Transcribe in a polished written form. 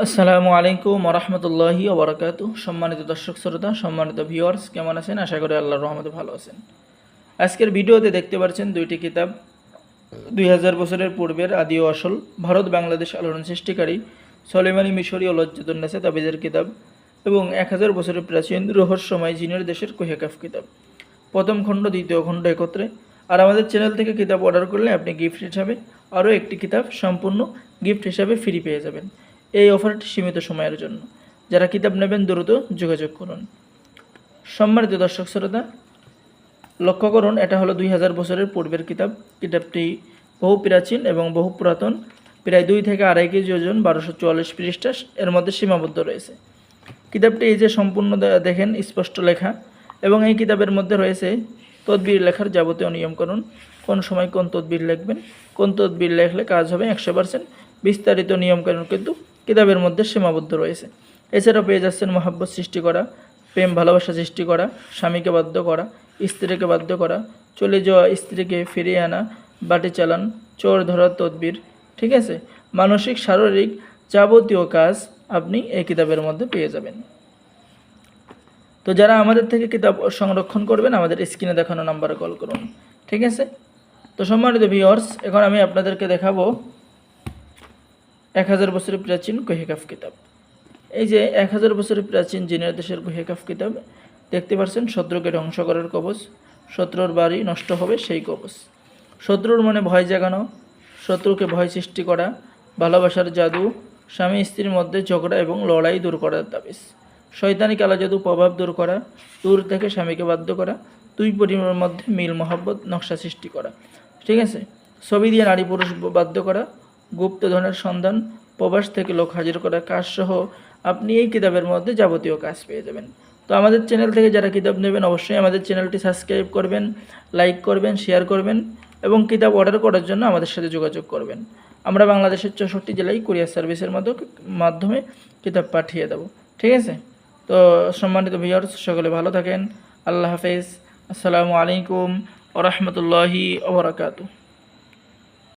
আসসালামু আলাইকুম ওরহমতুল্লাহি ওবরাকাতু। সম্মানিত দর্শক শ্রোতা, সম্মানিত ভিউয়ার্স, কেমন আছেন? আশা করি আল্লাহর রহমতে ভালো আছেন। আজকের ভিডিওতে দেখতে পাচ্ছেন দুইটি কিতাব, 2000 বছরের পূর্বের আদি ও আসল, ভারত বাংলাদেশ আলোড়ন সৃষ্টিকারী সলেমানি মিশরি ও লজ্জাতুন্নেসা তাবিজের কিতাব এবং 1000 বছরের প্রাচীন রহস্যময় জিনের দেশের কুহেকাফ কিতাব, প্রথম খণ্ড দ্বিতীয় খণ্ড একত্রে। আর আমাদের চ্যানেল থেকে কিতাব অর্ডার করলে আপনি গিফট হিসাবে আরও একটি কিতাব সম্পূর্ণ গিফট হিসাবে ফ্রি পেয়ে যাবেন। এই অফারটি সীমিত সময়ের জন্য। যারা কিতাব নেবেন দ্রুত যোগাযোগ করুন। সম্মানিত দর্শক শ্রোতা, লক্ষ্য করুন, এটা হলো 2000 বছরের পূর্বের কিতাব। কিতাবটি বহু প্রাচীন এবং বহু পুরাতন, প্রায় 2 থেকে 2.5 কেজি ওজন, 1244 পৃষ্ঠা এর মধ্যে সীমাবদ্ধ রয়েছে। কিতাবটি এই যে সম্পূর্ণ দেখেন স্পষ্ট লেখা, এবং এই কিতাবের মধ্যে রয়েছে তদবির লেখার যাবতীয় নিয়মকানুন, কোন সময় কোন তদবির লিখবেন, কোন তদবির লেখলে কাজ হবে 100%, বিস্তারিত নিয়মকানুন কিন্তু কিতাবের মধ্যে সীমাবদ্ধ রয়েছে। এছাড়াও পেয়ে যাচ্ছেন মহাব্বত সৃষ্টি করা, প্রেম ভালোবাসা সৃষ্টি করা, স্বামীকে বাধ্য করা, স্ত্রীকে বাধ্য করা, চলে যাওয়া স্ত্রীকে ফিরিয়ে আনা, বাটি চালান, চোর ধরার তদবির, ঠিক আছে, মানসিক শারীরিক যাবতীয় কাজ আপনি এই কিতাবের মধ্যে পেয়ে যাবেন। তো যারা আমাদের থেকে কিতাব সংরক্ষণ করবেন, আমাদের স্ক্রিনে দেখানো নাম্বারে কল করুন, ঠিক আছে। তো সম্মানিত ভিউয়ার্স, এখন আমি আপনাদেরকে দেখাবো 1000 বছরের প্রাচীন কুহেকাফ কিতাব। এই যে 1000 বছরের প্রাচীন জিনের দেশের কুহেকাফ কিতাব দেখতে পাচ্ছেন, শত্রুকে ধ্বংস করার কবচ, শত্রুর বাড়ি নষ্ট হবে সেই কবচ, শত্রুর মনে ভয় জাগানো, শত্রুকে ভয় সৃষ্টি করা, ভালোবাসার জাদু, স্বামী স্ত্রীর মধ্যে ঝগড়া এবং লড়াই দূর করার তাবিজ, শয়তানি কালা জাদু প্রভাব দূর করা, দূর থেকে স্বামীকে বাধ্য করা, দুই পরিবারের মধ্যে মিল মহব্বত নকশা সৃষ্টি করা, ঠিক আছে, ছবি দিয়ে নারী পুরুষ বাধ্য করা, গুপ্তধনের সন্ধান, প্রবাস থেকে লোক হাজির করা কাজ সহ আপনি এই কিতাবের মধ্যে যাবতীয় কাজ পেয়ে যাবেন। তো আমাদের চ্যানেল থেকে যারা কিতাব নেবেন, অবশ্যই আমাদের চ্যানেলটি সাবস্ক্রাইব করবেন, লাইক করবেন, শেয়ার করবেন এবং কিতাব অর্ডার করার জন্য আমাদের সাথে যোগাযোগ করবেন। আমরা বাংলাদেশের 64 জেলায় কুরিয়ার সার্ভিসের মাধ্যমে কিতাব পাঠিয়ে দেব, ঠিক আছে। তো সম্মানিত ভিউয়ার্স, সকলে ভালো থাকেন। আল্লাহ হাফেজ। আসসালামু আলাইকুম ওয়া রাহমাতুল্লাহি ওয়া বারাকাতুহু।